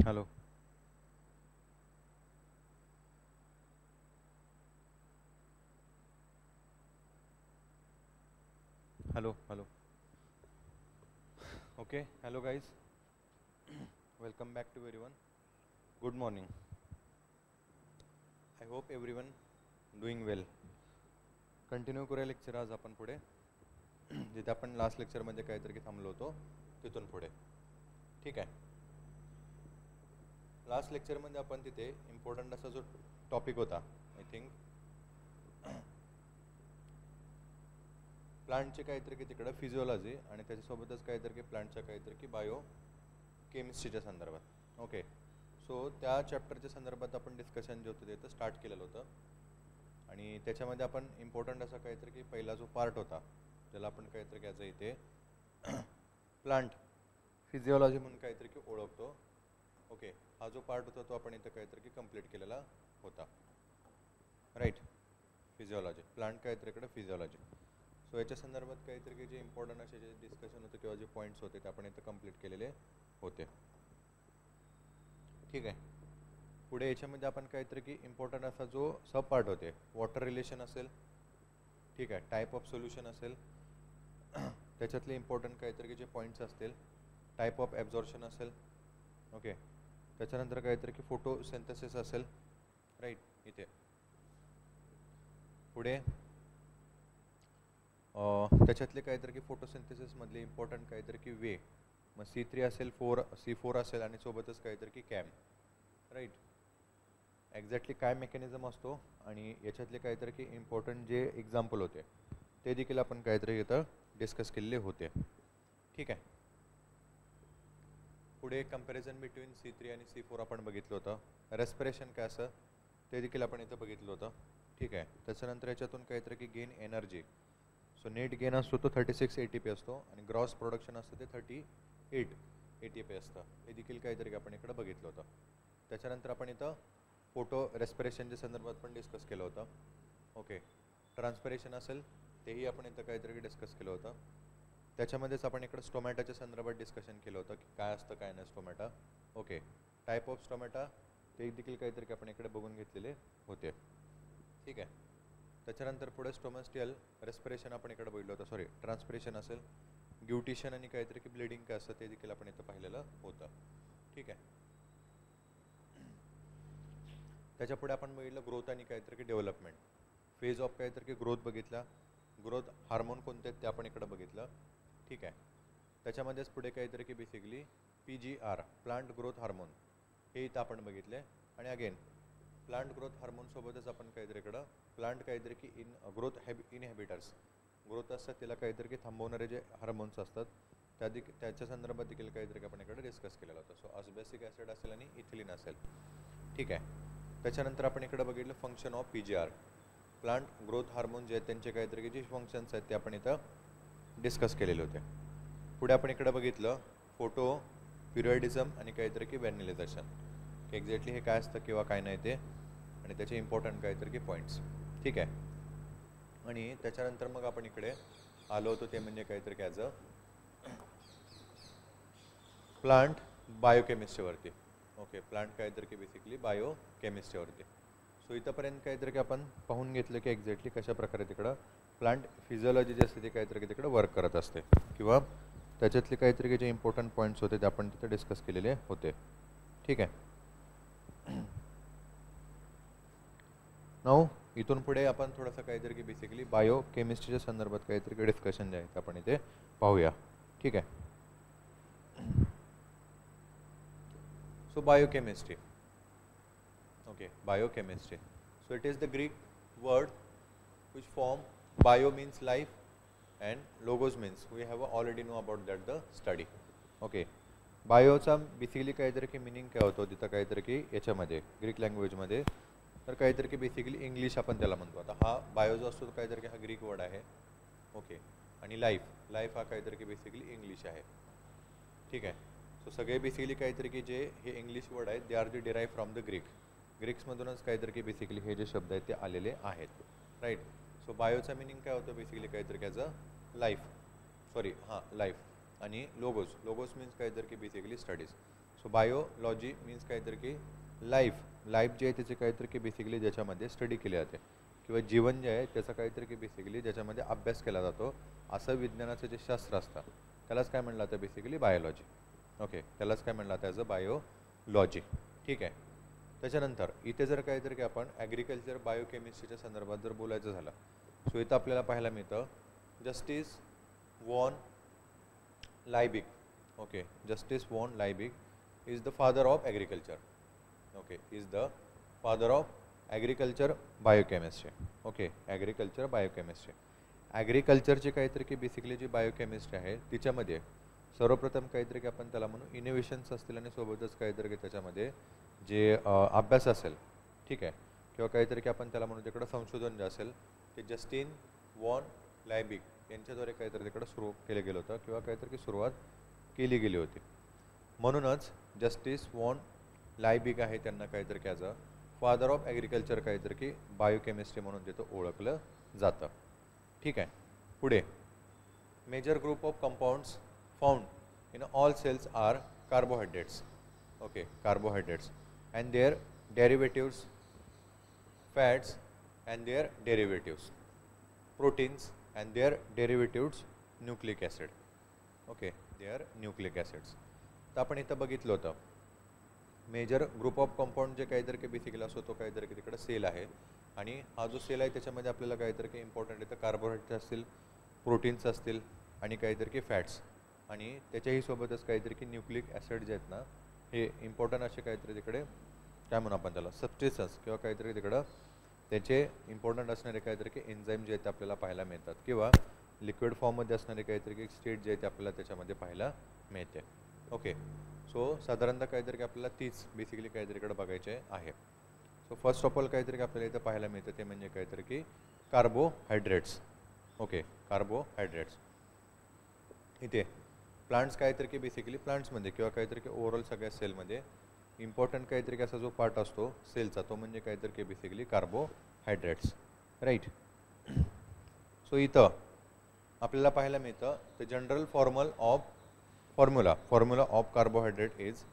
Hello. Hello hello. Okay. Hello guys. Welcome back to everyone. Good morning. I hope everyone doing well. Continue करूया lecture आज आपण पुढे जिथे आपण last लेक्चरमध्ये काहीतरी थांबलो होतो तिथून पुढे. ठीक आहे. लास्ट लेक्चरमध्ये आपण तिथे इम्पॉर्टंट असा जो टॉपिक होता, आय थिंक प्लांटचे काहीतरी की तिकडं फिजिओलॉजी आणि त्याच्यासोबतच काहीतरी की प्लांटच्या काहीतरी की बायो केमिस्ट्रीच्या संदर्भात. ओके. सो त्या चॅप्टरच्या संदर्भात आपण डिस्कशन जे होतं ते स्टार्ट केलेलं होतं आणि त्याच्यामध्ये आपण इम्पॉर्टंट असा काहीतरी की पहिला जो पार्ट होता त्याला आपण काहीतरी घ्यायचं इथे प्लांट फिजिओलॉजी म्हणून काहीतरी की ओळखतो. ओके. हा जो पार्ट होता तो आपण इथं काहीतरी की कंप्लीट केलेला होता. राईट. फिजिओलॉजी प्लांट काहीतरीकडे फिजिओलॉजी. सो याच्या संदर्भात काहीतरी की जे इम्पॉर्टंट असे जे डिस्कशन होते किंवा जे पॉईंट्स होते ते आपण इथं कंप्लीट केलेले होते. ठीक आहे. पुढे याच्यामध्ये आपण काहीतरी की इम्पॉर्टंट असा जो सब पार्ट होते वॉटर रिलेशन असेल, ठीक आहे, टाईप ऑफ सोल्युशन असेल, त्याच्यातले इम्पॉर्टंट काहीतरी की जे पॉईंट्स असतील, टाईप ऑफ ॲब्झॉर्प्शन असेल. ओके. त्याच्यानंतर काहीतरी की फोटोसिंथेसिस असेल. राईट. इथे पुढे त्याच्यातले काहीतरी की फोटोसिंथेसिसमधले इम्पॉर्टंट काहीतरी की वे मग C3 असेल, C4 असेल आणि सोबतच काहीतरी की कॅम, राईट. एक्झॅक्टली काय मेकॅनिझम असतो आणि याच्यातले काहीतरी की इम्पॉर्टंट जे एक्झाम्पल होते ते देखील आपण काहीतरी इथं डिस्कस केलेले होते. ठीक आहे. पुढे कंपॅरिझन बिटवीन C3 आणि C4 आपण बघितलं होतं. रेस्पिरेशन काय असं ते देखील आपण इथं बघितलं होतं. ठीक आहे. त्याच्यानंतर याच्यातून काहीतरी की gain energy, so net gain असतो तो 36 ATP असतो आणि ग्रॉस प्रोडक्शन असतं ते 38 ATP असतं. हे देखील काहीतरी आपण इकडं बघितलं होतं. त्याच्यानंतर आपण इथं फोटो रेस्पिरेशनच्या संदर्भात पण डिस्कस केलं होतं. ओके. ट्रान्सपिरेशन असेल तेही आपण इथं काहीतरी डिस्कस केलं होतं. त्याच्यामध्येच आपण इकडं स्टोमॅटाच्या संदर्भात डिस्कशन केलं होतं की काय असतं काय नाही stomata. Okay. Type of stomata ते देखील काहीतरी आपण इकडे बघून घेतलेले होते. ठीक आहे. त्याच्यानंतर पुढे स्टोमॅस्टियल रेस्पिरेशन आपण इकडे बघितलं होतं, सॉरी ट्रान्सपिरेशन असेल, ग्युटिशन आणि काहीतरी की ब्लिडिंग काय असतं ते देखील आपण इथं पाहिलेलं होतं. ठीक आहे. त्याच्यापुढे आपण बघितलं ग्रोथ आणि काहीतरी की डेव्हलपमेंट फेज ऑफ काहीतरी की ग्रोथ बघितला. ग्रोथ हार्मोन कोणते आहेत ते आपण इकडं बघितलं. ठीक आहे. त्याच्यामध्येच पुढे काहीतरी की basically PGR plant growth hormone हे इथं आपण बघितले. आणि अगेन प्लांट ग्रोथ हार्मोनसोबतच आपण काहीतरी इकडं प्लांट काहीतरी की ग्रोथ इनहिबिटर्स ग्रोथ असतात त्याला काहीतरी की थांबवणारे जे हार्मोन्स असतात त्याच्या संदर्भात देखील काहीतरी आपण इकडे डिस्कस केलेलं होतं. सो अस्बॅसिक ॲसिड असेल आणि इथिलीन असेल. ठीक आहे. त्याच्यानंतर आपण इकडे बघितलं function of PGR plant growth hormone जे आहेत त्यांचे काहीतरी की जे फंक्शन्स आहेत ते आपण इथं डिस्कस केलेले होते. पुढे आपण इकडे बघितलं फोटो पिरियडिझम आणि काहीतरी की व्हॅनिलायझेशन की एक्झॅक्टली हे काय असतं किंवा काय नाही ते आणि त्याचे इम्पॉर्टंट काहीतरी की पॉईंट्स. ठीक आहे. आणि त्याच्यानंतर मग आपण इकडे आलो होतो ते म्हणजे काहीतरी ॲज अ प्लांट बायोकेमिस्ट्रीवरती. ओके. प्लांट काहीतरी की बेसिकली बायोकेमिस्ट्रीवरती. सो इथंपर्यंत काहीतरी की आपण पाहून घेतलं की एक्झॅक्टली कशा प्रकारे तिकडं प्लांट फिजिओलॉजी जे असते ते काहीतरी की तिकडं वर्क करत असते किंवा त्याच्यातले काहीतरी की जे इम्पॉर्टंट पॉईंट्स होते ते आपण तिथे डिस्कस केलेले होते. ठीक आहे. नाऊ इथून पुढे आपण थोडंसं काहीतरी की बेसिकली बायोकेमिस्ट्रीच्या संदर्भात काहीतरी की डिस्कशन जे आहे ते आपण इथे पाहूया. ठीक आहे. So biochemistry. Okay, biochemistry. So it is the Greek word which form bio means life and logos means we have already know about that the study. Okay. बायोचा बेसिकली काहीतरी की मिनिंग काय होतो तिथं काहीतरी की याच्यामध्ये ग्रीक लँग्वेजमध्ये तर काहीतरी की बेसिकली इंग्लिश आपण त्याला म्हणतो. आता हा बायो जो असतो तो काहीतरी की हा ग्रीक वर्ड आहे. ओके. आणि लाईफ हा काहीतरी की बेसिकली इंग्लिश आहे. ठीक आहे. सो सगळे बेसिकली काहीतरी की जे हे इंग्लिश वर्ड आहेत they are the derive from the ग्रीक्समधूनच काहीतरी की बेसिकली हे जे शब्द आहेत ते आलेले आहेत. राईट. सो बायोचा मिनिंग काय होतं बेसिकली काहीतरी as a life, sorry life. आणि लोगोस मीन्स काहीतरी की basically studies. So biology means काहीतरी की लाईफ जे आहे त्याचे काहीतरी की बेसिकली ज्याच्यामध्ये स्टडी केले जाते किंवा जीवन जे आहे त्याचा काहीतरी की बेसिकली ज्याच्यामध्ये अभ्यास केला जातो असं विज्ञानाचं जे शास्त्र असतं त्यालाच काय म्हणलं जातं बेसिकली बायोलॉजी. ओके. त्यालाच काय म्हणलं जातं ॲज अ बायोलॉजी. ठीक आहे. त्याच्यानंतर इथे जर काहीतरी की आपण ॲग्रिकल्चर बायोकेमिस्ट्रीच्या संदर्भात जर बोलायचं झालं सो इथं आपल्याला पाहायला मिळतं Justus von Liebig. Okay. Justus von Liebig is the father of agriculture. Okay. Is the father of agriculture biochemistry. Okay. Agriculture biochemistry. ॲग्रिकल्चरची काहीतरी की बेसिकली जी बायोकेमिस्ट्री आहे तिच्यामध्ये सर्वप्रथम काहीतरी की आपण त्याला म्हणू इनोव्हेशन्स असतील आणि सोबतच काहीतरी की त्याच्यामध्ये जे अभ्यास असेल. ठीक आहे. किंवा काहीतरी की आपण त्याला म्हणू तिकडं संशोधन जे असेल ते जस्टिन वॉन लायबिग यांच्याद्वारे काहीतरी तिकडं सुरू केलं गेलं होतं किंवा काहीतरी की सुरुवात केली गेली होती. म्हणूनच जस्टिस वॉन लायबिग आहे त्यांना काहीतरी की as a father of agriculture काहीतरी की बायोकेमिस्ट्री म्हणून तिथं ओळखलं जातं. ठीक आहे. पुढे major group of compounds found in all cells are carbohydrates. Okay. Carbohydrates and their derivatives, fats and their derivatives, proteins and their derivatives, nucleic acid. Okay, their nucleic acids. तर आपण इथं बघितलं होतं मेजर ग्रुप ऑफ कंपाऊंड जे काहीतरी की basically असतो तो काहीतरी की तिकडे सेल आहे आणि हा जो सेल आहे त्याच्यामध्ये आपल्याला काहीतरी की इम्पॉर्टंट इथं कार्बोहायड्रेट्स असतील, प्रोटीन्स असतील आणि काहीतरी की फॅट्स आणि त्याच्याही सोबतच काहीतरी की न्यूक्लिक ॲसिड जे आहेत ना हे इम्पॉर्टंट असे काहीतरी तिकडे काय म्हणू आपण त्याला सबस्टेन्सेस किंवा काहीतरी तिकडं त्याचे इम्पॉर्टंट असणारे काहीतरी की एन्झाईम जे आहेत ते आपल्याला पाहायला मिळतात किंवा लिक्विड फॉर्ममध्ये असणारे काहीतरी की स्टेट जे आहे ते आपल्याला त्याच्यामध्ये पाहायला मिळते. ओके, सो साधारणतः काहीतरी की आपल्याला तीच बेसिकली काहीतरी इकडे बघायचे आहे. सो फर्स्ट ऑफ ऑल काहीतरी आपल्याला इथं पाहायला मिळतं ते म्हणजे काहीतरी की कार्बोहायड्रेट्स. ओके, कार्बोहायड्रेट्स इथे प्लांट्स काहीतरी की बेसिकली प्लांट्समध्ये किंवा काहीतरी की ओव्हरऑल सगळ्या सेलमध्ये इम्पॉर्टंट काहीतरी असा जो पार्ट असतो सेलचा तो म्हणजे काहीतरी की बेसिकली कार्बोहायड्रेट्स. राईट, सो इथं आपल्याला पाहायला मिळतं the general formula of carbohydrate is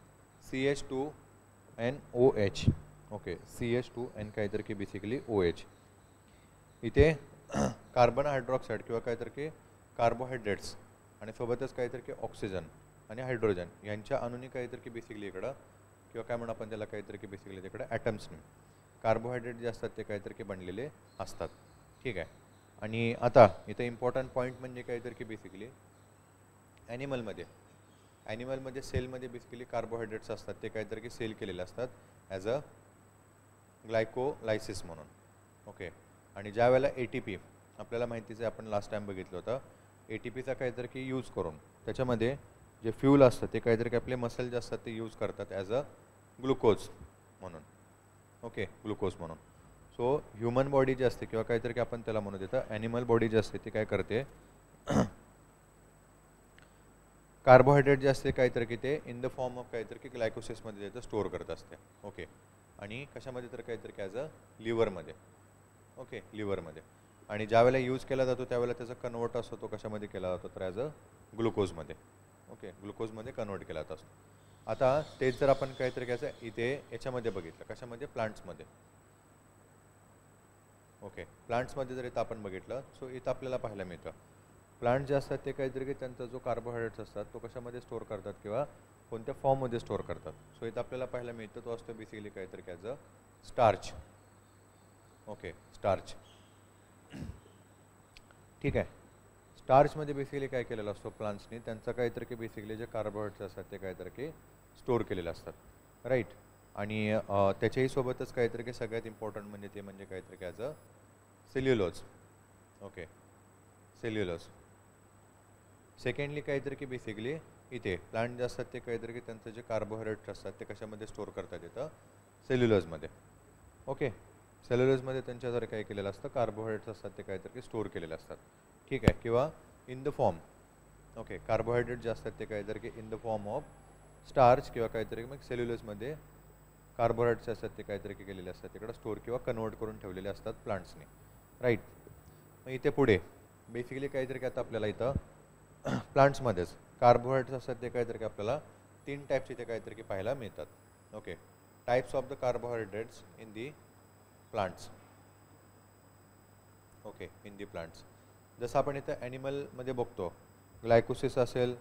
CH2NOH. Okay, CH2N काहीतरी की बेसिकली OH. इथे कार्बन हायड्रॉक्साईड किंवा काहीतरी की कार्बोहायड्रेट्स आणि सोबतच काहीतरी की ऑक्सिजन आणि हायड्रोजन यांच्या अणुनी काहीतरी की बेसिकली इकडं किंवा काय म्हणू आपण त्याला काहीतरी की बेसिकली तिकडे ॲटम्सनी कार्बोहायड्रेट जे असतात ते काहीतरी की बनलेले असतात. ठीक आहे, आणि आता इथं इम्पॉर्टंट पॉईंट म्हणजे काहीतरी की बेसिकली ॲनिमलमध्ये सेलमध्ये बेसिकली कार्बोहायड्रेट्स असतात ते काहीतरी की सेल केलेले असतात ॲज अ ग्लायकोलायसिस म्हणून. ओके, आणि ज्या वेळेला ATP आपल्याला माहितीच आहे आपण लास्ट टाइम बघितलं होतं ATPचा काहीतरी की यूज करून त्याच्यामध्ये जे फ्यूल असतं ते काहीतरी की आपले मसल जे असतात ते यूज करतात ॲज अ ग्लुकोज म्हणून. ओके, ग्लुकोज म्हणून. सो ह्युमन बॉडी जी असते किंवा काहीतरी की आपण त्याला म्हणू देतं ॲनिमल बॉडी जी असते ती काय करते कार्बोहायड्रेट जे असते काहीतरी की ते इन द फॉर्म ऑफ काहीतरी की ग्लायकोसिसमध्ये त्याचं स्टोअर करत असते. ओके, आणि कशामध्ये तर काहीतरी की ॲज अ लिव्हरमध्ये. ओके, लिव्हरमध्ये. आणि ज्या वेळेला यूज केला जातो त्यावेळेला त्याचा कन्वर्ट असतो तो कशामध्ये केला जातो तर ॲज अ ग्लुकोजमध्ये. ओके, ग्लुकोजमध्ये कन्वर्ट केला जात असतो. आता तेच जर आपण काहीतरी घ्यायचं इथे याच्यामध्ये बघितलं कशामध्ये प्लांट्समध्ये. ओके, प्लांट्समध्ये जर इथं आपण बघितलं सो इथं आपल्याला पाहायला मिळतं प्लांट जे असतात ते काहीतरी की त्यांचा जो कार्बोहायड्रेट्स असतात तो कशामध्ये स्टोअर करतात किंवा कोणत्या फॉर्ममध्ये स्टोअर करतात. सो इथं आपल्याला पाहायला मिळतं तो असतो बेसिकली काहीतरी ॲज अ स्टार्च. Okay, starch. ठीक आहे, स्टार्चमध्ये बेसिकली काय केलेलं असतो प्लांट्सनी त्यांचं काहीतरी की बेसिकली जे कार्बोहायड्रेट्स असतात ते काहीतरी की स्टोअर केलेले असतात. राईट, आणि त्याच्याही सोबतच काहीतरी की सगळ्यात इम्पॉर्टंट म्हणजे ते म्हणजे काहीतरी की as a cellulose. Okay, cellulose. Secondly काहीतरी की बेसिकली इथे प्लांट जे असतात ते काहीतरी की त्यांचं जे कार्बोहायड्रेट्स असतात ते कशामध्ये स्टोअर करतात येतं सेल्युलोजमध्ये. ओके, सेल्युलोजमध्ये त्यांच्याद्वारे काय केलेलं असतं कार्बोहायड्रेट्स असतात ते काहीतरी स्टोअर केलेले असतात. ठीक आहे, किंवा in the form. Okay, carbohydrate जे असतात ते काहीतरी की in the form of starch किंवा काहीतरी मग सेल्युलोजमध्ये कार्बोहायड्रेट्स असतात ते काहीतरी की केलेले असतात तिकडं स्टोअर किंवा कन्वर्ट करून ठेवलेले असतात प्लांट्सने. राईट, मग इथे पुढे बेसिकली काहीतरी की आता आपल्याला इथं प्लांट्समध्येच कार्बोहायड्रेट्स असतात ते काहीतरी की आपल्याला 3 टाईप्स इथे काहीतरी की पाहायला मिळतात. Okay, types of the carbohydrates in the plants. Okay, in the plants जसं आपण इथं ॲनिमलमध्ये बघतो ग्लायकोसिस असेल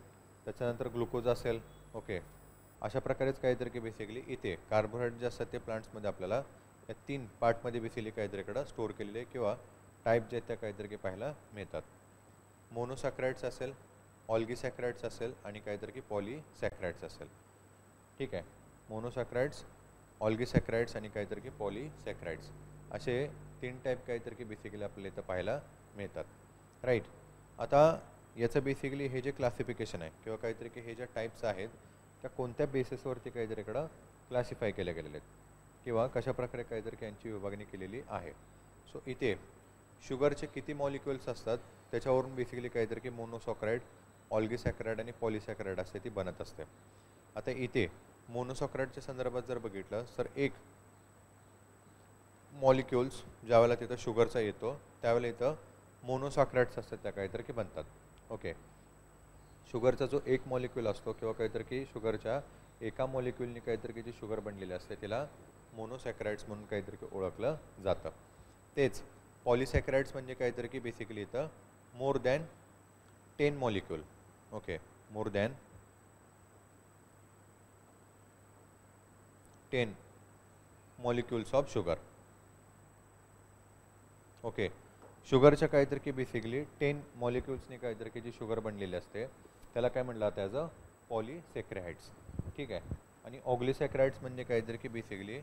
त्याच्यानंतर ग्लुकोज असेल. ओके, अशा प्रकारेच काहीतरी की बेसिकली इथे कार्बोहायड्रेट जे असतात ते प्लांट्समध्ये आपल्याला या 3 पार्टमध्ये बेसिकली काहीतरी इकडं स्टोअर केलेले किंवा टाईप जे आहेत त्या काहीतरी की पाहायला मिळतात. मोनोसॅक्रॅइड्स असेल, ऑल्गीसॅक्रॅइड्स असेल आणि काहीतरी की पॉलीसॅक्रॅइड्स असेल. ठीक आहे, मोनोसॅक्रॅइड्स, ऑल्गीसॅक्रॅइड्स आणि काहीतरी की पॉलीसॅक्रॅइड्स असे 3 टाईप काहीतरी की बेसिकली आपल्याला इथं पाहायला मिळतात. राईट, आता याचं बेसिकली हे जे क्लासिफिकेशन आहे किंवा काहीतरी की हे ज्या टाईप्स आहेत त्या कोणत्या बेसिसवरती काहीतरी इकडं क्लासिफाय केले गेलेले आहेत किंवा कशाप्रकारे काहीतरी की यांची विभागणी केलेली आहे. सो इथे शुगरचे किती मॉलिक्युल्स असतात त्याच्यावरून बेसिकली काहीतरी की मोनोसॅक्रॅइड, ऑल्गीसॅक्रॅइड आणि पॉलीसॅक्रॅइड असते ती बनत असते. आता इथे मोनोसॅक्रॅइडच्या संदर्भात जर बघितलं तर एक मॉलिक्युल्स ज्यावेळेला तिथं शुगरचा येतो त्यावेळेला इथं मोनोसॅक्रॅइड्स असतात त्या काहीतरी की बनतात. ओके, शुगरचा जो एक मॉलिक्यूल असतो किंवा काहीतरी की शुगरच्या एका मॉलिक्यूलनी काहीतरी की जी शुगर बनलेली असते तिला मोनोसॅक्रॅइड्स म्हणून काहीतरी की ओळखलं जातं. तेच पॉलीसॅक्रॅइड्स म्हणजे काहीतरी की बेसिकली इथं more than 10 molecule. Okay, more than 10 molecules of sugar. Okay, शुगरच्या काहीतरी की बेसिकली 10 मॉलिक्युल्सनी काहीतरी की जी शुगर बनलेली असते त्याला काय म्हटलं जातं ॲज अ पॉलिसॅकराइड्स. ठीक आहे. आणि ऑग्लिसॅकराइड्स म्हणजे काहीतरी की बेसिकली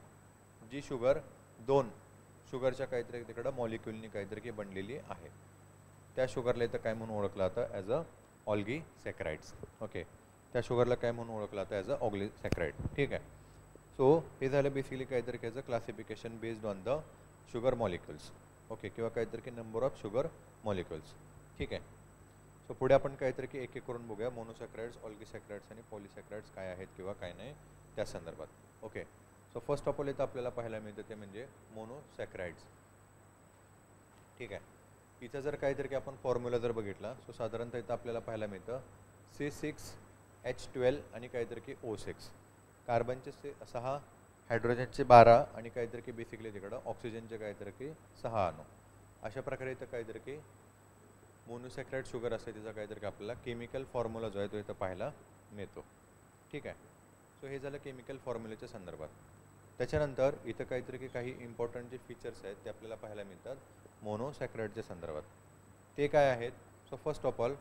जी शुगर दोन शुगरच्या काहीतरी तिकडं मॉलिक्युलनी काहीतरी की बनलेली आहे, त्या शुगरला इथं काय म्हणून ओळखलं जातं ॲज अ ऑल्गीसॅकराइड्स. ओके. त्या शुगरला काय म्हणून ओळखलं जातं ॲज अ ऑग्लिसॅकराइड. ठीक आहे. सो हे झालं बेसिकली काहीतरी त्याचं classification based on the sugar molecules. Okay. किंवा काहीतरी की नंबर ऑफ शुगर मॉलिक्युल्स. ठीक आहे. सो पुढे आपण काहीतरी की एक एक करून बघूया मोनोसॅकराइड्स, ऑल्गीसॅकराइड्स आणि पॉलिसॅकराइड्स काय आहेत किंवा काय नाही त्या संदर्भात. Okay. So first of all इथं आपल्याला पाहायला मिळतं ते म्हणजे मोनोसॅकराइड्स. ठीक आहे. इथं जर काहीतरी की आपण फॉर्म्युला जर बघितला सो साधारणतः इथं आपल्याला पाहायला मिळतं C6H12 आणि काहीतरी की O6. कार्बनचे 6, हायड्रोजनचे 12 आणि काहीतरी की बेसिकली तिकडं ऑक्सिजनचे काहीतरी की 6 अणू. अशा प्रकारे इथं काहीतरी की मोनोसॅकराइड शुगर असते तिचा काहीतरी आपल्याला केमिकल फॉर्म्युला जो आहे तो इथं पाहायला मिळतो. ठीक आहे. सो हे झालं केमिकल फॉर्म्युलेच्या संदर्भात. त्याच्यानंतर इथं काहीतरी की काही इम्पॉर्टंट जे फीचर्स आहेत ते आपल्याला पाहायला मिळतात मोनोसॅकराइडच्या संदर्भात. ते काय आहेत? So first of all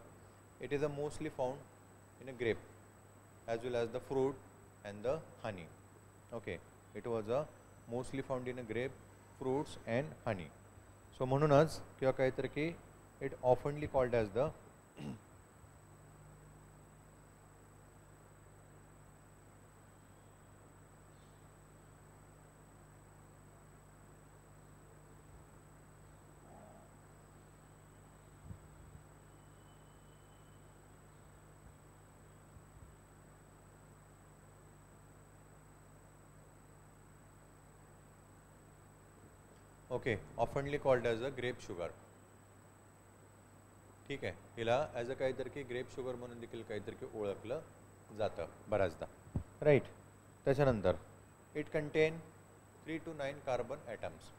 it is a mostly found in a grape as well as the fruit and the honey. Okay. It was a mostly found in a grape, fruits and honey. So म्हणूनच किंवा काहीतरी की it oftenly called as the oftenly called as a grape sugar. ठीक आहे. हिला as a काहीतरी की grep sugar म्हणून देखील काहीतरी की ओळखलं जातं बऱ्याचदा. राईट. त्याच्यानंतर it contain 3 to 9 carbon atoms.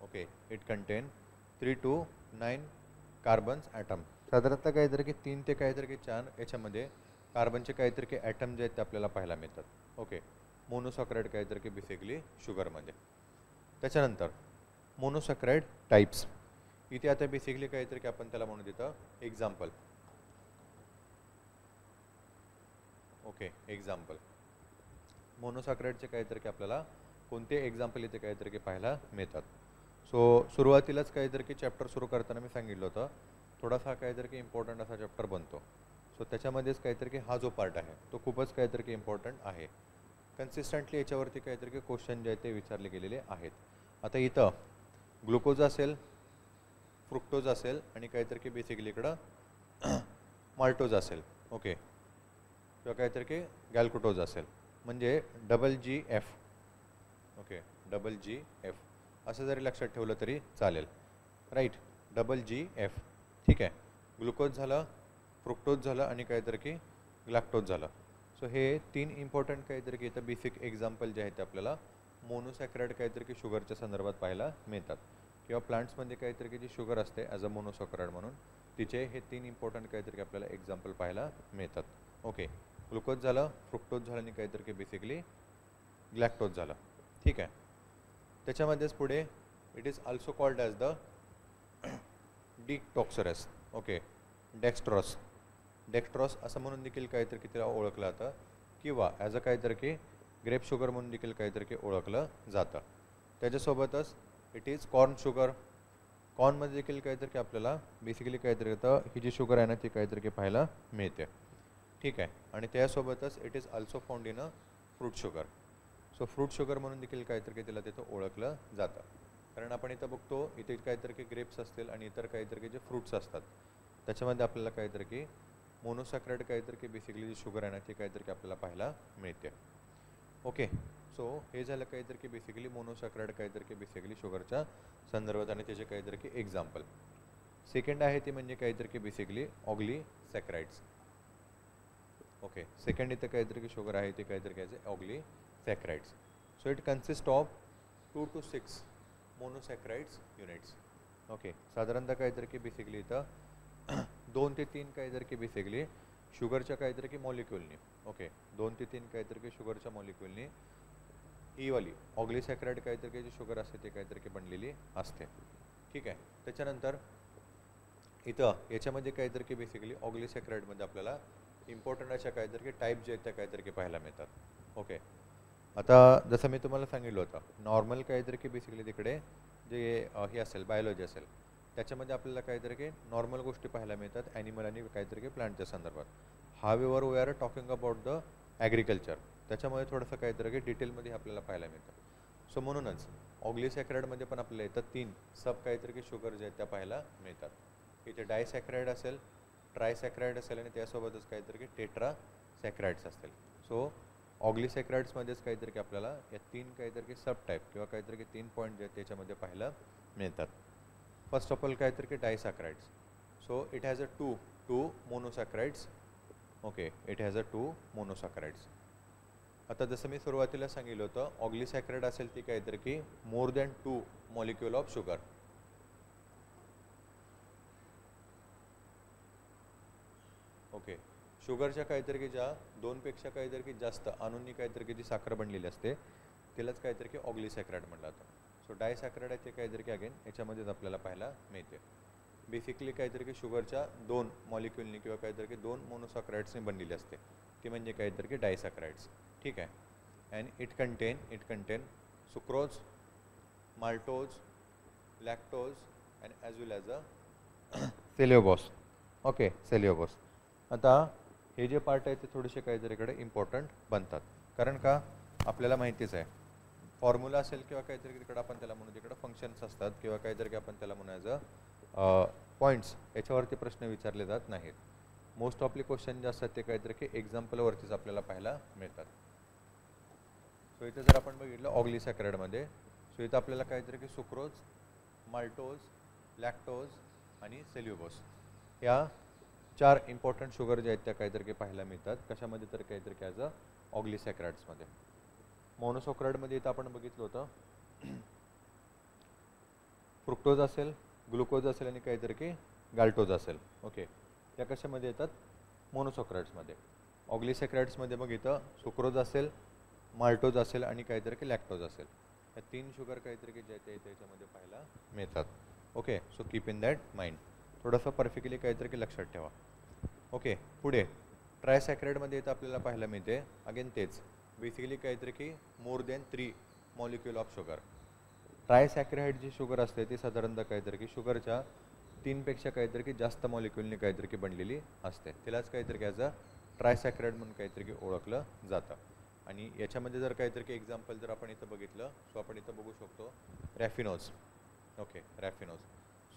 Okay. It contain 3 to 9 carbons atom. साधारणतः काहीतरी की 3 ते काहीतरी की 4 याच्यामध्ये कार्बनचे काहीतरी की ॲटम जे आहेत ते आपल्याला पाहायला मिळतात. ओके. मोनोसॅकराइड काहीतरी की बेसिकली शुगरमध्ये. त्याच्यानंतर मोनोसॅकराइड टाईप्स. इथे आता बेसिकली काहीतरी की आपण त्याला म्हणू देतं एक्झाम्पल. ओके. एक्झाम्पल मोनोसॅकराइडचे काहीतरी की आपल्याला कोणते एक्झाम्पल इथे काहीतरी की पाहायला मिळतात. सो सुरुवातीलाच काहीतरी की चॅप्टर सुरू करताना मी सांगितलं होतं थोडासा काहीतरी की इम्पॉर्टंट असा चॅप्टर बनतो. सो त्याच्यामध्येच काहीतरी की हा जो पार्ट आहे तो खूपच काहीतरी की इम्पॉर्टंट आहे. कन्सिस्टंटली याच्यावरती काहीतरी की क्वेश्चन जे आहेत ते विचारले गेलेले आहेत. आता इथं ग्लुकोज असेल, फ्रुक्टोज असेल आणि काहीतरी की बेसिकली इकडं माल्टोज असेल. ओके. किंवा काहीतरी की गॅल्कुटोज असेल म्हणजे GF. ओके. GF असं जरी लक्षात ठेवलं तरी चालेल. राईट. GF. ठीक आहे. ग्लुकोज झालं, फ्रुक्टोज झालं आणि काहीतरी की ग्लॅक्टोज झालं. सो हे 3 इम्पॉर्टंट काहीतरी की इथं बेसिक एक्झाम्पल जे आहेत ते आपल्याला मोनोसॅकराइड काहीतरी की शुगरच्या संदर्भात पाहायला मिळतात. किंवा प्लांट्समध्ये काहीतरी की जी शुगर असते ॲज अ मोनोसॅकराइड म्हणून तिचे हे 3 इम्पॉर्टंट काहीतरी आपल्याला एक्झाम्पल पाहायला मिळतात. ओके. ग्लुकोज झालं, फ्रुक्टोज झालं आणि काहीतरी की बेसिकली ग्लॅक्टोज झालं. ठीक आहे. त्याच्यामध्येच पुढे it is also called as the dextrose. Okay. Dextrose असं म्हणून देखील काहीतरी की तिला ओळखलं जातं किंवा ॲज अ काहीतरी की ग्रेप शुगर म्हणून देखील काहीतरी की ओळखलं जातं. त्याच्यासोबतच इट इज कॉर्न शुगर. कॉर्नमध्ये देखील काहीतरी की आपल्याला बेसिकली काहीतरी येतं ही जी शुगर आहे ना ती काहीतरी की पाहायला मिळते. ठीक आहे. आणि त्यासोबतच it is also found in a fruit sugar. So fruit sugar म्हणून देखील काहीतरी की तिला तिथं ओळखलं जातं. कारण आपण इथं बघतो इथे काहीतरी की ग्रेप्स असतील आणि इतर काहीतरी की जे फ्रूट्स असतात त्याच्यामध्ये आपल्याला काहीतरी की मोनोसॅकराइड काहीतरी की बेसिकली जी शुगर आहे ना ती काहीतरी की आपल्याला पाहायला मिळते. ओके. सो हे झालं काहीतरी की बेसिकली मोनोसॅकराइड काहीतरी की बेसिकली शुगरच्या संदर्भात आणि त्याचे काहीतरी की एक्झाम्पल. सेकंड आहे ते म्हणजे काहीतरी की बेसिकली ऑग्लिसॅकराइड्स. ओके. सेकंड इथं काहीतरी की शुगर आहे ते काहीतरी काय oligosaccharides. So it consist of 2 to 6 monosaccharides units. Okay. साधारणतः काहीतरी की बेसिकली इथं 2 ते 3 काहीतरी की बेसिकली शुगरच्या काहीतरी की मॉलिक्युलनी. ओके. 2 ते 3 काहीतरी की शुगरच्या मॉलिक्युलनी ही वाली ऑग्लिसॅकराइड काहीतरी की जी शुगर असते ते काहीतरी की बनलेली असते. ठीक आहे. त्याच्यानंतर इथं याच्यामध्ये काहीतरी की बेसिकली ऑग्लिसॅकराइडमध्ये आपल्याला इम्पॉर्टंट अशा काहीतरी की टाईप जे आहेत त्या काहीतरी की पाहायला मिळतात. ओके, आता जसं मी तुम्हाला सांगितलं होतं नॉर्मल काहीतरी की बेसिकली तिकडे जे हे असेल बायोलॉजी असेल त्याच्यामध्ये आपल्याला काहीतरी की नॉर्मल गोष्टी पाहायला मिळतात ॲनिमल आणि काहीतरी की प्लांटच्या संदर्भात. However we are talking about the agriculture, त्याच्यामध्ये थोडंसं काहीतरी की डिटेलमध्ये आपल्याला पाहायला मिळतं. सो म्हणूनच ऑग्लिसॅक्रॅइडमध्ये पण आपल्याला येतात 3 सब काहीतरी की शुगर जे आहेत त्या पाहायला मिळतात. इथे डायसॅक्रॅइड असेल, ट्रायसॅक्रॅइड असेल आणि त्यासोबतच काहीतरी की टेट्रासॅक्रॅइड्स असतील. सो ऑग्लिसॅक्रॅइड्समध्येच काहीतरी की आपल्याला या 3 काहीतरी की सब टाईप किंवा काहीतरी की 3 पॉईंट जे आहेत त्याच्यामध्ये पाहायला मिळतात. फर्स्ट ऑफ ऑल काहीतरी की disaccharides. So it has a two monosaccharides. Okay, it has a 2 monosaccharides. आता जसं मी सुरुवातीला सांगितलं होतं ऑग्लिसॅक्रॅइड असेल ती काहीतरी की more than 2 molecule of sugar. Okay, शुगरच्या काहीतरी की ज्या 2 पेक्षा काहीतरी की जास्त अणूंनी काहीतरी की जी साखर बनलेली असते तिलाच काहीतरी की ऑग्लिसॅक्रॅइड म्हटलं जातं. सो डायसॅक्रॅइड आहे ते काहीतरी की अगेन याच्यामध्येच आपल्याला पाहायला मिळते. बेसिकली काहीतरी की शुगरच्या 2 मॉलिक्युलनी किंवा काहीतरी की 2 मोनोसॅक्रॅइड्सनी बनलेली असते ती म्हणजे काहीतरी की डायसॅक्रॅइड्स. ठीक आहे. And it content sucrose, maltose, lactose and as well as a cellulose. Okay, cellulose. आता हे जे पार्ट आहे ते थोडेसे काहीतरीकडे इम्पॉर्टंट बनतात, कारण का आपल्याला माहितीच आहे फॉर्म्युला असेल किंवा काहीतरी तिकडं आपण त्याला म्हणू तिकडं फंक्शन्स असतात किंवा काहीतरी की आपण त्याला म्हणायचं पॉईंट्स, याच्यावरती प्रश्न विचारले जात नाहीत. मोस्ट ऑफली क्वेश्चन जे असतात ते काहीतरी की एक्झाम्पलवरतीच आपल्याला पाहायला मिळतात. सो इथे जर आपण बघितलं ऑग्लिसॅक्रॅइडमध्ये, सो इथं आपल्याला काहीतरी की सुक्रोज, माल्टोज, लॅक्टोज आणि सेल्युलोज या 4 इम्पॉर्टंट शुगर जे आहेत त्या काहीतरी की पाहायला मिळतात. कशामध्ये तर काहीतरी की ॲज अ ऑग्लिसॅक्रॅइड्समध्ये. मोनोसॅक्रॅइडमध्ये इथं आपण बघितलं होतं फ्रुक्टोज असेल, ग्लुकोज असेल आणि काहीतरी की गाल्टोज असेल. ओके, या कशामध्ये येतात मोनोसॅक्रॅइड्समध्ये. ऑग्लिसॅक्रॅइड्समध्ये मग इथं सुक्रोज असेल, माल्टोज असेल आणि काहीतरी की लॅक्टोज असेल. या 3 शुगर काहीतरी की जे ते त्याच्यामध्ये पाहायला मिळतात. Okay, so keep in that mind. थोडंसं परफेक्टली काहीतरी की लक्षात ठेवा. ओके, पुढे ट्रायसॅक्रॅइडमध्ये इथं आपल्याला पाहायला मिळते अगेन तेच बेसिकली काहीतरी की more than 3 molecule of sugar. Trisaccharide जी शुगर असते ती साधारणतः काहीतरी की शुगरच्या 3 पेक्षा काहीतरी की जास्त मॉलिक्यूलनी काहीतरी की बनलेली असते. तिलाच काहीतरी की ॲज अ ट्रायसॅक्रॅइड म्हणून काहीतरी की ओळखलं जातं. आणि याच्यामध्ये जर काहीतरी की एक्झाम्पल जर आपण इथं बघितलं, सो आपण इथं बघू शकतो raffinose. Okay, raffinose.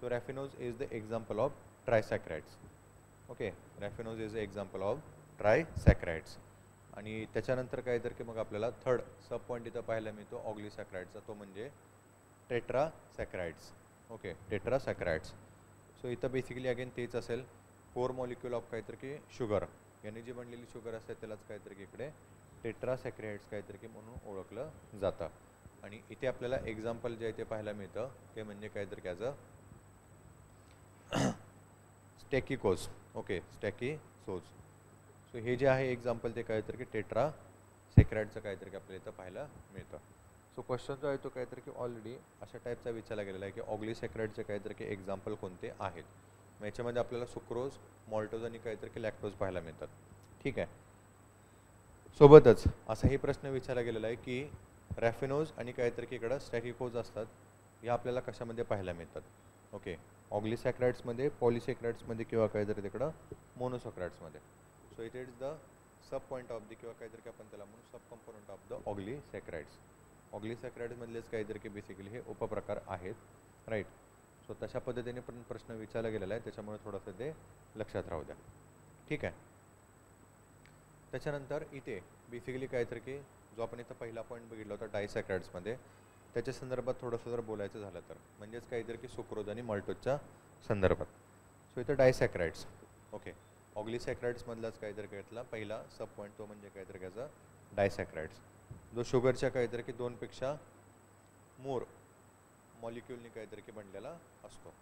So raffinose is the example of trisaccharides. Okay, raffinose is the example of trisaccharides. आणि त्याच्यानंतर काहीतरी की मग आपल्याला थर्ड सब पॉईंट इथं पाहायला मिळतो ऑग्लिसॅक्रॅइडचा, तो म्हणजे टेट्रासॅक्रॅइड्स. ओके, टेट्रासॅक्रॅइड्स. सो इथं बेसिकली अगेन तेच असेल 4 मॉलिक्यूल ऑफ काहीतरी की शुगर यांनी जी बनलेली शुगर असते त्यालाच काहीतरी की इकडे टेट्रासॅक्रॅइड्स काहीतरी की म्हणून ओळखलं जातं. आणि इथे आपल्याला एक्झाम्पल जे आहे ते पाहायला मिळतं ते म्हणजे काहीतरी की ॲज अ स्टॅकिकोज. ओके, स्टॅकिसोज. सो हे जे आहे एक्झाम्पल ते काहीतरी की टेट्रासॅक्रॅइडचं काहीतरी की आपल्याला इथं पाहायला मिळतं. सो क्वेश्चन जो आहे तो काहीतरी की ऑलरेडी अशा टाईपचा विचारला गेलेला आहे की ऑग्लिसॅक्रॅइडचे काहीतरी की एक्झाम्पल कोणते आहेत. मग याच्यामध्ये आपल्याला सुक्रोज, मॉल्टोज आणि काहीतरी की लॅक्टोज पाहायला मिळतात. ठीक आहे. सोबतच असाही प्रश्न विचारला गेलेला आहे की रॅफिनोज आणि काहीतरी की इकडं स्टॅकिकोज असतात या आपल्याला कशामध्ये पाहायला मिळतात. ओके, ऑग्लिसॅक्रॅइड्समध्ये, पॉलिसॅक्रॅइड्समध्ये किंवा काहीतरी तिकडं मोनोसॅक्रॅइड्समध्ये. So it is the sub point of the किंवा काहीतरी की आपण त्याला म्हणू sub component of the oligosaccharides. ऑग्लिसॅक्रॅइड्समधलेच काहीतरी की बेसिकली हे उपप्रकार आहेत. राईट. सो तशा पद्धतीने पण प्रश्न विचारला गेलेला आहे, त्याच्यामुळे थोडंसं ते लक्षात राहू द्या. ठीक आहे. त्याच्यानंतर इथे बेसिकली काहीतरी की जो आपण इथं पहिला पॉईंट बघितला होता डायसॅक्रॅइड्समध्ये त्याच्या संदर्भात थोडंसं जर बोलायचं झालं तर म्हणजेच काहीतरी की सुक्रोज आणि मॉल्टोजच्या संदर्भात. सो इथं डायसॅक्रॅइड्स. ओके, ऑग्लिसॅक्रॅइड्समधलाच काहीतरी घेतला पहिला सब पॉईंट तो म्हणजे काहीतरी घ्यायचा डायसॅक्रॅइड्स, जो शुगरच्या काहीतरी की 2 पेक्षा मोर मॉलिक्यूलनी काहीतरी की बनलेला असतो.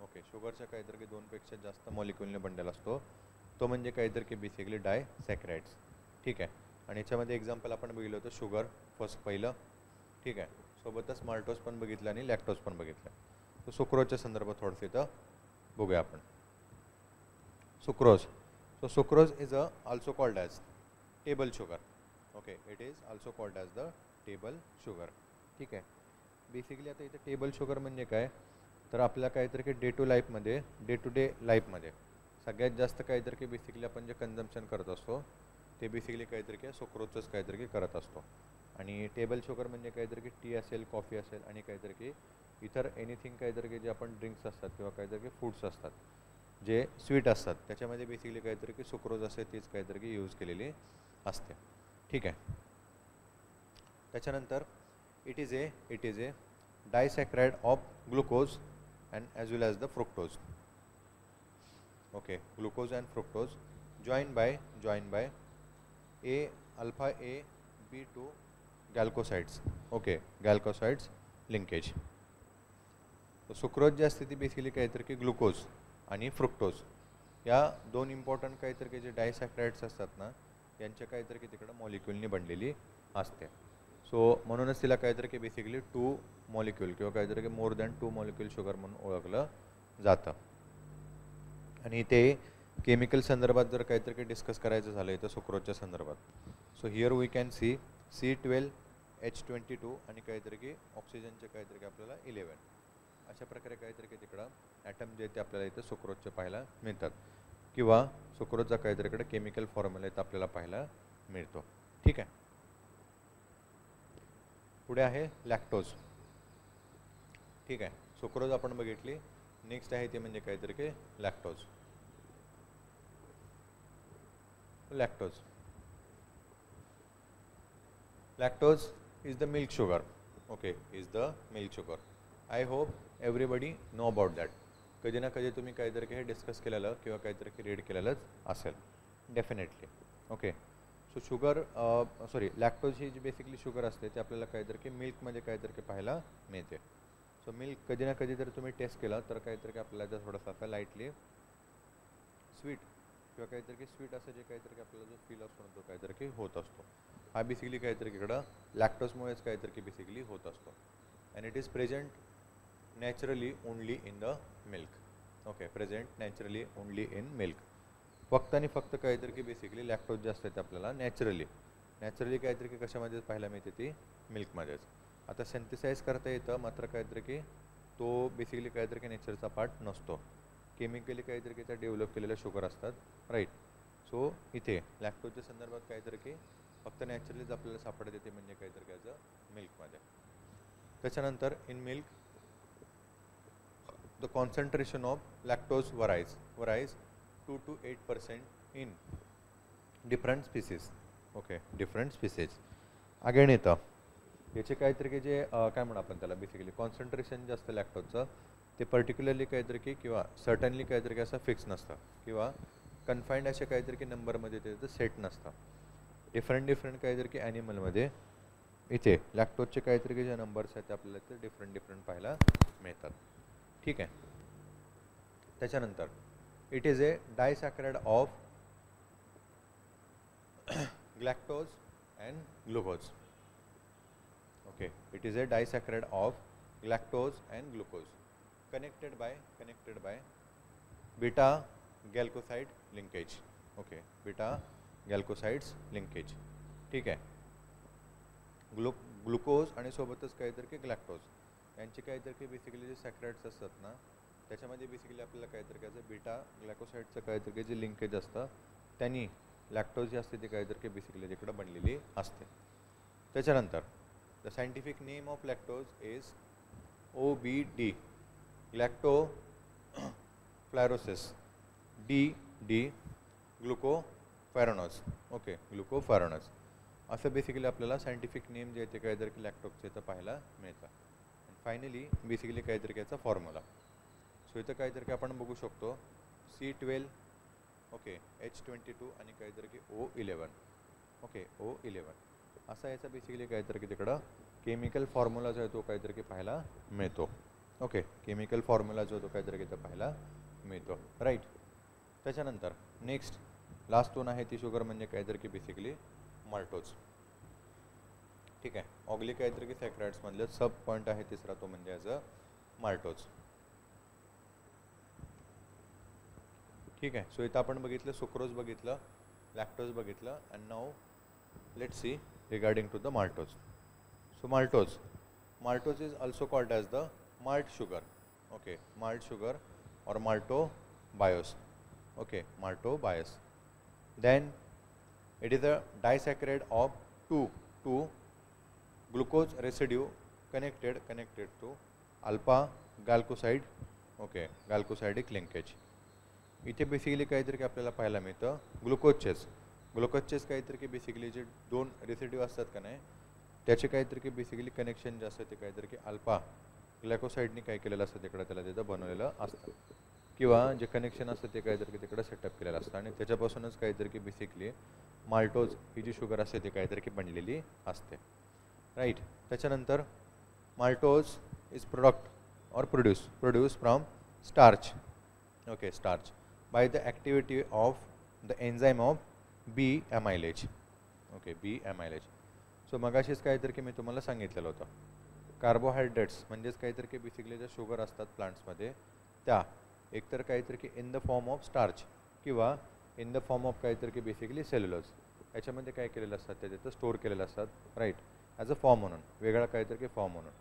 ओके, शुगरच्या काहीतरी की 2 पेक्षा जास्त मॉलिक्यूलने बनलेला असतो तो म्हणजे काहीतरी की बेसिकली डायसॅक्रॅइड्स. ठीक आहे. आणि याच्यामध्ये एक्झाम्पल आपण बघितलं होतं शुगर फर्स्ट पहिलं. ठीक आहे. सोबतच माल्टोज पण बघितलं आणि लॅक्टोज पण बघितलं. तर सुक्रोजच्या संदर्भात थोडंसं इथं बघूया आपण. Sucrose. So sucrose is also called as table sugar. Okay, it is also called as the table sugar. ठीक आहे. बेसिकली आता इथे टेबल शुगर म्हणजे काय, तर आपल्या काहीतरी की डे टू डे लाईफमध्ये सगळ्यात जास्त काहीतरी की बेसिकली आपण जे कन्झम्पशन करत असतो ते बेसिकली काहीतरी की सुक्रोजच काहीतरी की करत असतो. आणि टेबल शुगर म्हणजे काहीतरी की टी असेल, कॉफी असेल आणि काहीतरी की इतर एनिथिंग काहीतरी की जे आपण ड्रिंक्स असतात किंवा काहीतरी की फूड्स असतात जे स्वीट असतात त्याच्यामध्ये बेसिकली काहीतरी की सुक्रोज असे तीच काहीतरी की यूज केलेली असते. ठीक आहे. त्याच्यानंतर it is a disaccharide of glucose and as well as the fructose. Okay, glucose and fructose joined by a alpha A B2 glycosides. Okay, glycosides linkage. Sucrose जी असते ती बेसिकली काहीतरी की ग्लुकोज आणि फ्रुक्टोज या दोन इम्पॉर्टंट काहीतरी की जे डायसॅक्राइड्स असतात ना यांच्या काहीतरी की तिकडं मॉलिक्युलनी बनलेली असते. सो म्हणूनच तिला काहीतरी की बेसिकली 2 मॉलिक्यूल किंवा काहीतरी की मोर दॅन 2 मॉलिक्यूल शुगर म्हणून ओळखलं जातं. आणि ते केमिकल संदर्भात जर काहीतरी की डिस्कस करायचं झालं तर सुक्रोजच्या संदर्भात. So here we can see C12H22 आणि काहीतरी की ऑक्सिजनचे काहीतरी की आपल्याला 11 अशा प्रकारे काहीतरी की तिकडं ॲटम जे ते आपल्याला इथं सुक्रोजचे पाहायला मिळतात किंवा सुक्रोजचा काहीतरी इकडे केमिकल फॉर्म्युला इथं आपल्याला पाहायला मिळतो. ठीक आहे. पुढे आहे लॅक्टोज. ठीक आहे, सुक्रोज आपण बघितली. नेक्स्ट आहे ते म्हणजे काहीतरी की lactose. Lactose is the milk sugar. Okay, is the milk sugar. I hope everybody know about that. कधी ना कधी तुम्ही काहीतरी हे डिस्कस केलेलं किंवा काहीतरी रीड केलेलंच असेल definitely. Okay, so sugar lactose ही जी बेसिकली शुगर असते ते आपल्याला काहीतरी की मिल्कमध्ये काहीतरी पाहायला मिळते. सो मिल्क कधी ना कधी जर तुम्ही टेस्ट केलं तर काहीतरी आपल्याला थोडंसं असं लाईटली स्वीट किंवा काहीतरी की स्वीट असं जे काहीतरी आपल्याला जो फील असतो तो काहीतरी की होत असतो. हा बेसिकली काहीतरी इकडं लॅक्टोजमुळेच काहीतरी की बेसिकली होत असतो. And it is present naturally only in the milk. Okay, present naturally only in milk. फक्त आणि फक्त काहीतरी की बेसिकली लॅक्टोज जे असते ते आपल्याला नॅचरली काहीतरी की कशामध्ये पाहायला मिळते ती मिल्कमध्येच. आता सिंथेसाइज करता येतं मात्र काहीतरी की तो बेसिकली काहीतरी की नेचरचा पार्ट नसतो. केमिकली काहीतरी की त्या डेव्हलप केलेल्या शुगर असतात. राईट. सो इथे लॅक्टोजच्या संदर्भात काहीतरी की फक्त नॅचरलीच आपल्याला सापडते ते म्हणजे काहीतरी ॲज अ मिल्कमध्ये. त्याच्यानंतर in milk the concentration of lactose varies 2 to 8% in different species. Okay, different species. Again येतं याचे काहीतरी की जे काय म्हणू आपण त्याला बेसिकली कॉन्सन्ट्रेशन जे असतं लॅक्टोजचं ते पर्टिक्युलरली काहीतरी की किंवा सर्टनली काहीतरी की असं फिक्स नसतं किंवा कन्फाईंड असे काहीतरी की नंबरमध्ये त्याचं सेट नसतं. डिफरंट काहीतरी की ॲनिमलमध्ये इथे लॅक्टोजचे काहीतरी की जे नंबर्स आहेत ते आपल्याला ते डिफरंट पाहायला मिळतात. ठीक आहे. त्याच्यानंतर it is a disaccharide of galactose and glucose. Okay, it is a disaccharide of galactose and glucose connected by beta glycoside linkage. Okay, beta glycosides linkage. ठीक आहे. ग्लुकोज आणि सोबतच काहीतरी की ग्लॅक्टोज यांचे काहीतरी की बेसिकली जे सॅक्राइड्स असतात ना त्याच्यामध्ये बेसिकली आपल्याला काहीतरी काय बीटा ग्लॅकोसाइडचं काहीतरी जे लिंकेज असतं त्यांनी लॅक्टोज जी असते ती काहीतरी की बेसिकली तिकडं बनलेली असते. त्याच्यानंतर the scientific name of lactose is OBD galactopyranosyl D glucopyranose. Okay, glucopyranose असं बेसिकली आपल्याला सायंटिफिक नेम जे आहे ते काहीतरी की लॅक्टोजचं इथं पाहायला मिळतं. फायनली बेसिकली काहीतरी याचा फॉर्म्युला. सो इथं काहीतरी आपण बघू शकतो C12 ओके H22 आणि काहीतरी की O11. ओके, O11 असा याचा बेसिकली काहीतरी की तिकडं केमिकल फॉर्म्युला जो आहे तो काहीतरी की पाहायला मिळतो. ओके, केमिकल फॉर्म्युला जो तो काहीतरी इथं पाहायला मिळतो. राईट. त्याच्यानंतर नेक्स्ट लास्ट वन आहे ती शुगर म्हणजे काहीतरी की बेसिकली माल्टोज. ठीक आहे. ऑगली काहीतरी की सॅक्राइड्समधले सब पॉईंट आहे तिसरा तो म्हणजे ॲज अ माल्टोज. ठीक आहे. सो इथं आपण बघितलं सुक्रोज बघितलं, लॅक्टोज बघितलं, and now let's see regarding to the maltose. So maltose is also called as the malt sugar. Okay, malt sugar or maltobiose. Okay, maltobiose. Then it is a disaccharide of two glucose residue connected to alpha galcoside. Okay, galcosidic linkage. इथे basically काहीतरी आपल्याला पाहायला मिळतं ग्लुकोजचेच काहीतरी की basically जे दोन residue असतात का नाही त्याचे काहीतरी की बेसिकली कनेक्शन जे असतं ते काहीतरी की अल्फा ग्लायकोसाइडनी काय केलेलं असतं तिकडं त्याला तिथं बनवलेलं असतं किंवा जे कनेक्शन असतं ते काहीतरी की तिकडं सेटअप केलेलं असतं आणि त्याच्यापासूनच काहीतरी की बेसिकली माल्टोज ही जी शुगर असते ती काहीतरी की बनलेली असते. राईट. त्याच्यानंतर माल्टोज इज प्रोडक्ट और produce from starch. Okay, starch by the activity of the enzyme of B amylase. Okay, B amylase. So मगाशीच काहीतरी की मी तुम्हाला सांगितलेलं होतं कार्बोहायड्रेट्स म्हणजेच काहीतरी की बेसिकली ज्या शुगर असतात प्लांट्समध्ये त्या एकतर काहीतरी की in the form of starch किंवा इन द फॉर्म ऑफ काहीतरी की बेसिकली सेल्युलोज याच्यामध्ये काय केलेलं असतात ते तिथं स्टोअर केलेलं असतात. राईट. ॲज अ फॉर्म म्हणून वेगळा काहीतरी की फॉर्म म्हणून.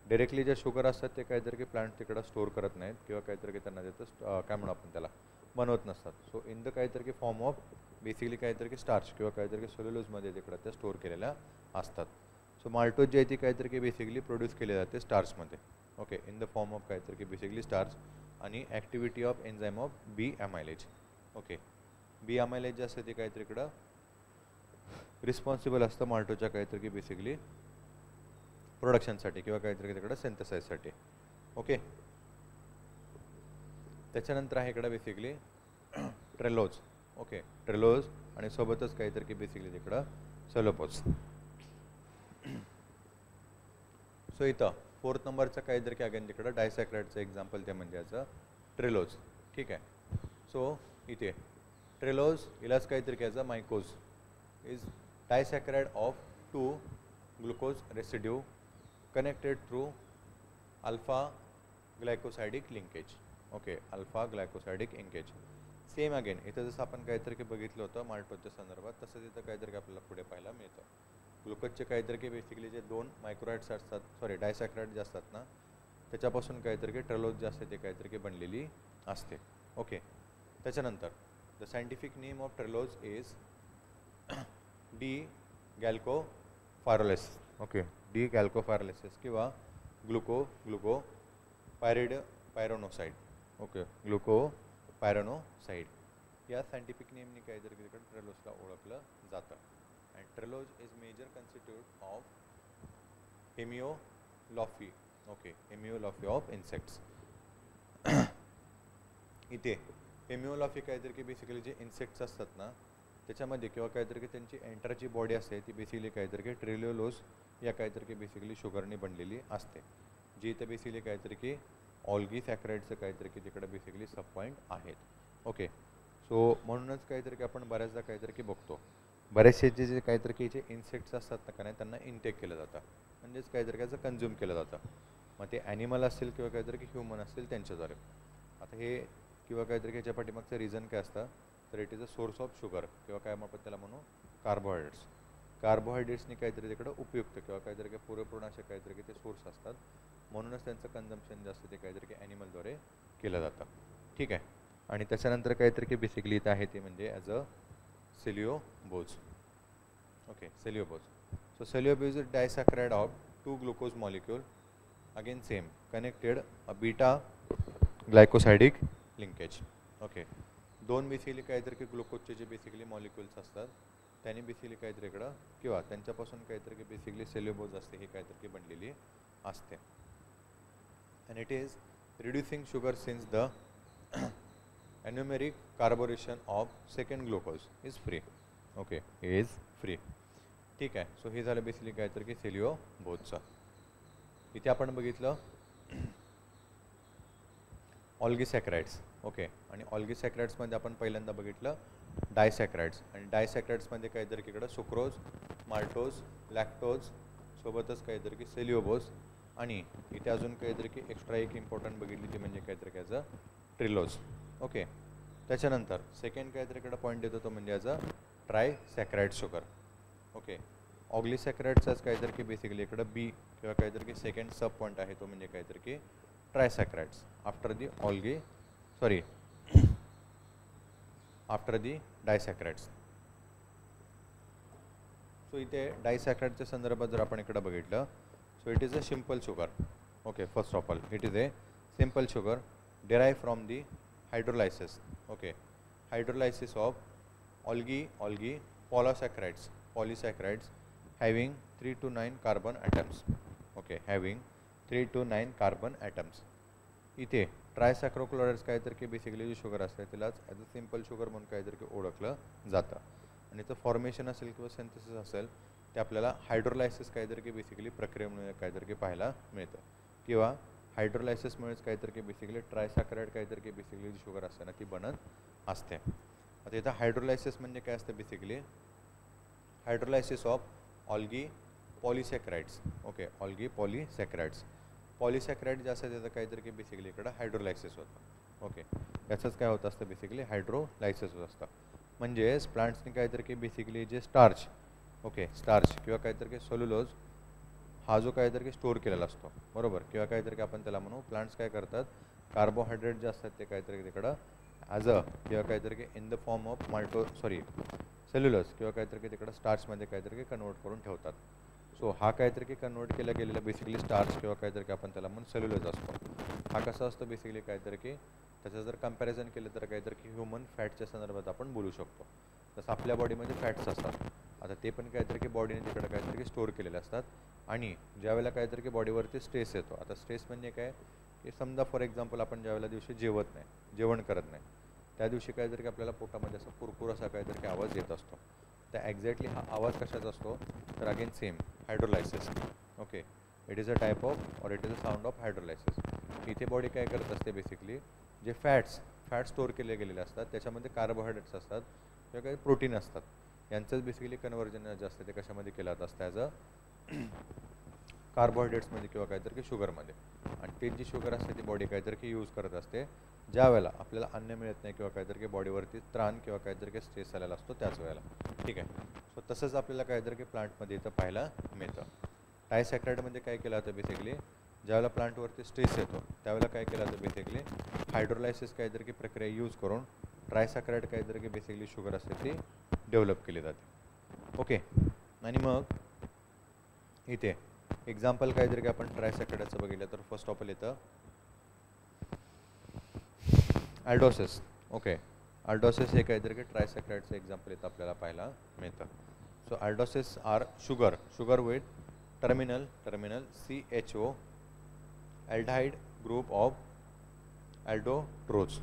डायरेक्टली जे शुगर असतात ते काहीतरी की प्लांट तिकडं स्टोअर करत नाहीत किंवा काहीतरी की त्यांना तिथं काय म्हणू आपण त्याला बनवत नसतात. सो इन द काहीतरी की फॉर्म ऑफ बेसिकली काहीतरी की स्टार्च किंवा काहीतरी की सेल्युलोजमध्ये तिकडं त्या स्टोअर केलेल्या असतात. सो माल्टोज जे आहे ती काहीतरी की बेसिकली प्रोड्यूस केली जाते स्टार्चमध्ये. Okay, in the form of काहीतरी की बेसिकली स्टार्च आणि activity of enzyme of B amylase. Okay, B amylase जे असते ते काहीतरी इकडं रिस्पॉन्सिबल असतं माल्टोच्या काहीतरी की बेसिकली प्रोडक्शनसाठी किंवा काहीतरी तिकडं सिंथेसाइजसाठी. ओके, त्याच्यानंतर आहे इकडं बेसिकली ट्रेलोज. ओके, ट्रेलोज आणि सोबतच काहीतरी की बेसिकली तिकडं सेलोपोज. सो इथं 4th नंबरचं काहीतरी की अगेन तिकडं डायसॅक्राइडचं एक्झाम्पल ते म्हणजे याचं ट्रेलोज. ठीक आहे. सो इथे ट्रेलोज इलाच काहीतरी याचं mycose is disaccharide of 2 glucose residue connected through alpha glycosidic linkage. Okay, alpha glycosidic linkage. Same again इथं जसं आपण काहीतरी की बघितलं होतं माल्टोजच्या संदर्भात तसंच इथं काहीतरी आपल्याला पुढे पाहायला मिळतं. ग्लुकोजचे काहीतरी की बेसिकली जे 2 मायक्रोहाइड्स असतात सॉरी डायसॅक्राइड जे असतात ना त्याच्यापासून काहीतरी की ट्रेलोज जे असते ते काहीतरी की बनलेली असते. ओके, त्याच्यानंतर the scientific name of trehalose is D glucopyranose. Okay, D glucopyranosis किंवा ग्लुको पायरोनोसाइड. ओके, ग्लुकोपायरोनोसाइड या सायंटिफिक नेमनी काहीतरी तिकडे ट्रेलोजला ओळखलं जातं. And trehalose is major constitute of hemolymph. Okay, hemolymph of insects. इथे हेमिओलॉफी काहीतरी की बेसिकली जे इन्सेक्ट्स असतात ना त्याच्यामध्ये किंवा काहीतरी की त्यांची एंटरची बॉडी असते ती बेसिकली काहीतरी की ट्रेलोलोज या काहीतरी की बेसिकली शुगरनी बनलेली असते जी इथे बेसिकली काहीतरी की ऑल्गी सॅक्राइडचं काहीतरी की तिकडे बेसिकली सब पॉईंट आहेत. ओके, सो म्हणूनच काहीतरी की आपण बऱ्याचदा काहीतरी की बघतो बरेचसे जे काहीतरी की जे इन्सेक्ट्स असतात ना का नाही त्यांना इनटेक केलं जातं म्हणजेच काहीतरी कायचं कन्झ्युम केलं जातं. मग ते ॲनिमल असतील किंवा काहीतरी की ह्युमन असतील त्यांच्याद्वारे. आता हे किंवा काहीतरी की याच्या पाठीमागचं रिझन काय असतं तर it is a source of sugar किंवा काय आपण त्याला म्हणू कार्बोहायड्रेट्सनी काहीतरी तिकडं उपयुक्त किंवा काहीतरी काही पुरेपूर्ण असे काहीतरी की ते सोर्स असतात म्हणूनच त्यांचं कन्झम्पशन जास्त ते काहीतरी की ॲनिमलद्वारे केलं जातं. ठीक आहे. आणि त्याच्यानंतर काहीतरी की बेसिकली इथं आहे ते म्हणजे as a cellulose. Okay, cellulose. So cellulose is disaccharide of 2 glucose molecule again same connected a beta glycosidic linkage. Okay, 2 basically काहीतरी की ग्लुकोजचे जे बेसिकली मॉलिक्युल्स असतात त्यांनी बेसिकली काहीतरी इकडं किंवा त्यांच्यापासून काहीतरी की बेसिकली सेल्युलोज असते ही काहीतरी की बनलेली असते. And it is reducing sugar since the anomeric carburation of second glucose is free. Okay, is free. ठीक आहे. सो हे झालं बेसिकली काहीतरी की सेल्युलोजचं. इथे आपण बघितलं ऑल्गीसॅक्राइड्स. ओके, आणि ऑल्गीसॅक्राइड्समध्ये आपण पहिल्यांदा बघितलं डायसॅक्राइड्स आणि डायसॅक्राइड्समध्ये काहीतरी की इकडं सुक्रोज, माल्टोज, लॅक्टोज सोबतच काहीतरी की सेल्युलोज आणि इथे अजून काहीतरी की एक्स्ट्रा एक इम्पॉर्टंट बघितली ती म्हणजे काहीतरी कायचं ट्रेलोज. ओके, त्याच्यानंतर सेकंड काहीतरी इकडे पॉईंट देतो तो म्हणजे याचा ट्रायसॅकराइड शुगर. ओके, ऑग्लिसॅकराइडचाच काहीतरी की बेसिकली इकडं बी किंवा काहीतरी की सेकंड सब पॉईंट आहे तो म्हणजे काहीतरी की trisaccharides after the after the disaccharides. So इथे डायसॅकराइडच्या संदर्भात जर आपण इकडं बघितलं, so it is a simple sugar. Okay, first of all it is a simple sugar derived from the hydrolysis. Okay, hydrolysis of algae polysaccharides having 3 to 9 carbon atoms. Okay, having 3 to 9 carbon atoms. इथे ट्रायसॅक्रोक्लोराइड्स काहीतरी की basically जे sugar असते त्यालाच as a simple sugar म्हणून काहीतरी की ओळखलं जातं. आणि त्याचं फॉर्मेशन असेल किंवा सिंथेसिस असेल ते आपल्याला हायड्रोलायसिस काहीतरी की बेसिकली प्रक्रियेमुळे काहीतरी की पाहायला मिळतं. किंवा हायड्रोलायसिसमुळेच काहीतरी की बेसिकली ट्रायसॅकराइड काहीतरी की बेसिकली जी शुगर असते ना ती बनत असते. आता इथं हायड्रोलायसिस म्हणजे काय असतं बेसिकली, हायड्रोलायसिस ऑफ ऑल्गी पॉलिसॅकराइड्स. ओके, ऑल्गी पॉलिसॅकराइड्स. पॉलिसॅकराइड जे असतं त्याचं काहीतरी की बेसिकली इकडं हायड्रोलायसिस होतं. ओके, याचंच काय होत असतं बेसिकली हायड्रोलायसिस होत असतं. म्हणजेच प्लांट्सनी काहीतरी की बेसिकली जे स्टार्च, ओके स्टार्च किंवा काहीतरी की सेल्युलोज हा जो काहीतरी की स्टोअर केलेला असतो, बरोबर, किंवा काहीतरी की आपण त्याला म्हणू प्लांट्स काय करतात, कार्बोहायड्रेट जे असतात ते काहीतरी तिकडं ॲज अ किंवा काहीतरी की in the form of cellulose किंवा काहीतरी की तिकडं स्टार्चमध्ये काहीतरी की कन्वर्ट करून ठेवतात. सो हा काहीतरी की कन्वर्ट केला गेलेला बेसिकली स्टार्च किंवा काहीतरी की आपण त्याला म्हणून सेल्युलोज असतो. हा कसा असतो बेसिकली काहीतरी की त्याचं जर कंपॅरिझन केलं तर काहीतरी की ह्युमन फॅटच्या संदर्भात आपण बोलू शकतो. जसं आपल्या बॉडीमध्ये फॅट्स असतात, आता ते पण काहीतरी की बॉडीने तिकडे काहीतरी की स्टोअर केलेले असतात. आणि ज्यावेळेला काहीतरी की बॉडीवरती स्ट्रेस येतो, आता स्ट्रेस म्हणजे काय की समजा फॉर एक्झाम्पल आपण ज्यावेळेला दिवशी जेवण करत नाही त्या दिवशी काहीतरी की आपल्याला पोटामध्ये असा कुरकुर असा काहीतरी की आवाज येत असतो. तर एक्झॅक्टली हा आवाज कशाचा असतो, तर again same hydrolysis. Okay, it is a type of और it is a sound of hydrolysis. इथे बॉडी काय करत असते बेसिकली, जे फॅट स्टोअर केले गेलेले असतात त्याच्यामध्ये कार्बोहायड्रेट्स असतात किंवा काही प्रोटीन असतात, यांचंच बेसिकली कन्वर्जन जे असतं ते कशामध्ये केलं जात असतं, ॲज अ कार्बोहायड्रेट्समध्ये किंवा काहीतरी की शुगरमध्ये. आणि ते जी शुगर असते ती बॉडी काहीतरी की यूज करत असते ज्या वेळेला आपल्याला अन्न मिळत नाही किंवा काहीतरी की बॉडीवरती त्राण किंवा काहीतरी की स्ट्रेस आलेला असतो त्याच वेळेला. ठीक आहे, सो तसंच आपल्याला काहीतरी की प्लांटमध्ये इथं पाहायला मिळतं. डायसॅकराइडमध्ये काय केलं जातं बेसिकली, ज्यावेळेला प्लांटवरती स्ट्रेस येतो त्यावेळेला काय केलं जातं बेसिकली हायड्रोलायसिस काहीतरी की प्रक्रिया यूज करून ट्रायसॅकराइड काहीतरी की बेसिकली शुगर असते ती डेव्हलप केली जाते. ओके, आणि मग इथे एक्झाम्पल काहीतरी की आपण ट्रायसॅकराइडचं बघितलं तर फर्स्ट ऑफ ऑल येतं अल्डोसिस. ओके, अल्डोसिस हे काहीतरी की ट्रायसॅकराइडचं एक्झाम्पल इथं आपल्याला पाहायला मिळतं. So aldoses are sugar with terminal CHO aldehyde group of अल्डोट्रोज.